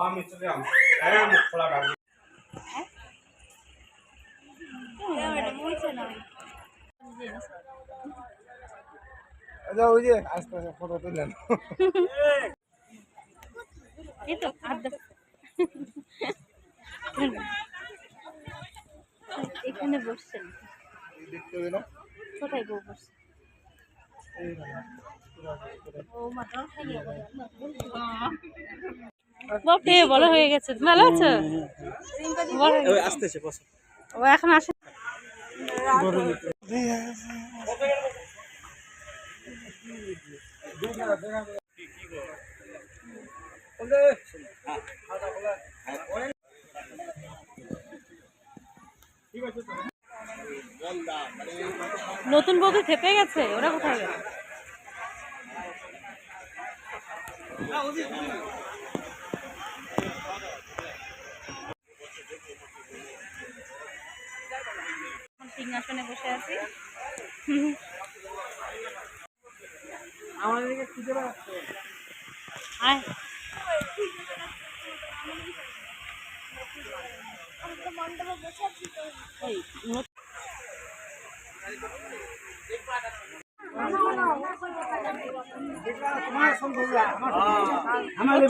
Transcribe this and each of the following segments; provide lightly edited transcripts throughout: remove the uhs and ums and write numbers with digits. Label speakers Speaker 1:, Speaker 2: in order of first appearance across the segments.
Speaker 1: আমি চলে আম এই মুখ খোলা ডাল ওই যে আস্তে আস্তে ফটো তুললেন
Speaker 2: এই তো এখানে বসছেন
Speaker 1: দেখতে হবে না
Speaker 2: কোথায় বউ বসছে বাপরে বড় হয়ে গেছে ভালো আছো
Speaker 1: আসতেছে বস
Speaker 2: ও এখন আসে নতুন বউকে খেতে গেছে ওরা কোথায় গেল সিংহাসনে বসে আছি
Speaker 1: আমাদেরকে খুঁজে বেড়াচ্ছে
Speaker 2: আয়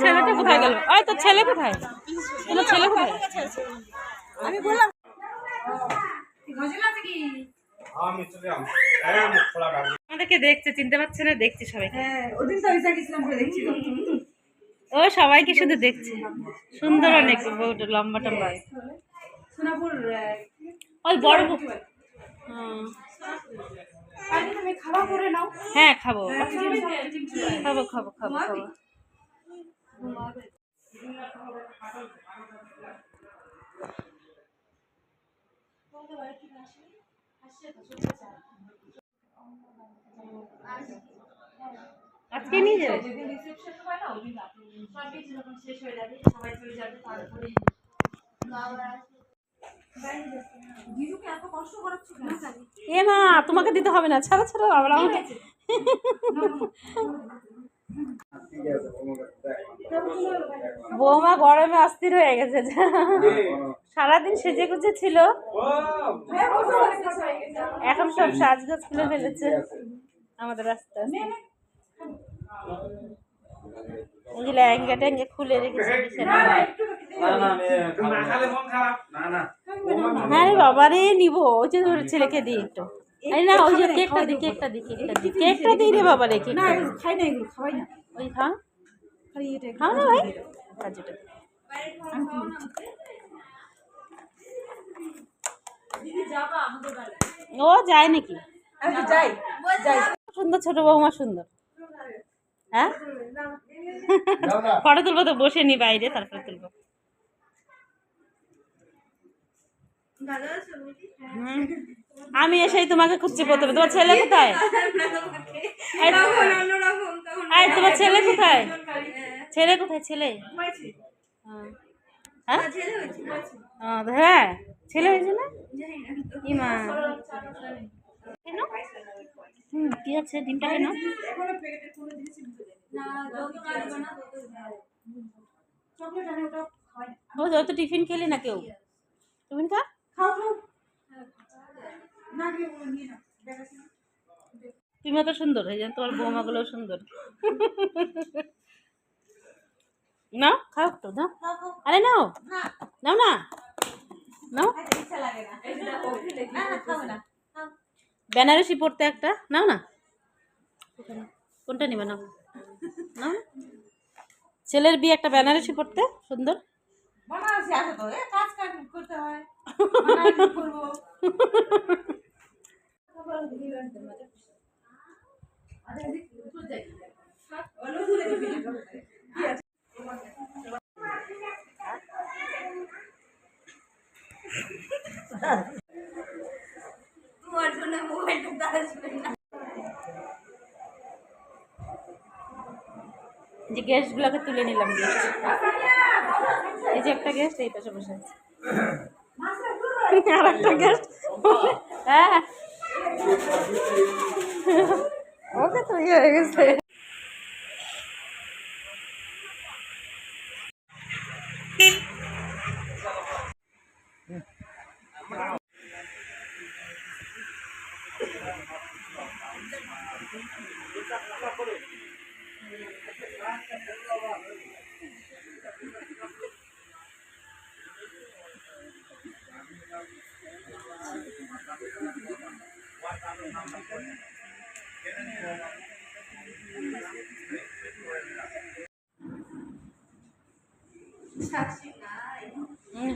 Speaker 2: ছেলেটা কোথায় গেল ওই তো ছেলে কোথায় তোমার ছেলে কোথায় আমি বললাম
Speaker 1: আমি চলে আম এই মুখ খোলা ডাল
Speaker 2: আমাদেরকে দেখছে চিনতে পারছে না দেখছি সবাই ও সবাইকে শুধু দেখছে সুন্দর অনেক বউটা লম্বা টম্বা ওই বড় হ্যাঁ খাবো খাবো খাবো খাবো খাবো আজকে নিয়ে যাবে এ মা তোমাকে দিতে হবে না ছাড়ো ছাড়ো আবার আমাকে বৌমা গরমে অস্থির হয়ে গেছে সারাদিন সেজে গুজে ছিল এখন সব সাজগোজ খুলে ফেলেছে আমাদের আস্তে আস্তে লেহেঙ্গা টেঙ্গে খুলে রেখেছে হ্যাঁ রে বাবা রে নিবো ওই যে ছেলেকে দিই একটু এই না ওই যে কেকটা দিই কেকটা দিই কেকটা দিই কেকটা দিই রে বাবা রে কেকটা খাই না এগুলো খাওয়াই না ওই খাও খাও না ভাই কাজুটা ও যায় নাকি সুন্দর ছোট বৌমা সুন্দর হ্যাঁ ফটো তুলবো তো বসে নি বাইরে তারপরে তুলবো আমি এসেই তোমাকে খুঁজছি প্রথমে তোমার ছেলে কোথায় তোমার ছেলে কোথায় ছেলে কোথায় ছেলে হ্যাঁ ছেলে হয়েছে না ইমা কি আছে ডিমটা কেন ও তো টিফিন খেলি না কেউ টিফিন খা তুমি তো সুন্দর হয়ে যান তোমার বৌমাগুলো সুন্দর নাও খাও তো দাও আরে নাও নাও না নাও বেনারসি পড়তে একটা নাও না কোনটা নিবে নাও নাও ছেলের বিয়ে একটা বেনারসি পড়তে সুন্দর যে গ্যাসগুলোকে তুলে নিলাম এই যে একটা গ্যাস এই পাশে বসে আছে আর একটা গ্যাস হ্যাঁ ওকে তো ইয়ে হয়ে গেছে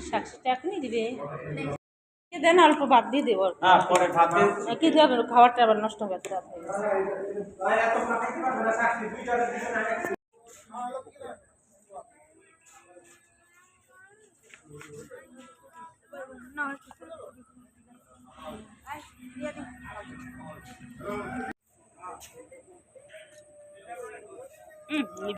Speaker 2: সাক্ষীটা এখনই দিবে দেন, অল্প ভাত দিয়ে দেবো।
Speaker 1: হ্যাঁ, পরে ভাত দিয়ে
Speaker 2: কি দেবো, খাবারটা আবার নষ্ট হবে তো।
Speaker 1: এত ভাত খেতে পারবে না, সাক্ষী দুইটা দিবে না।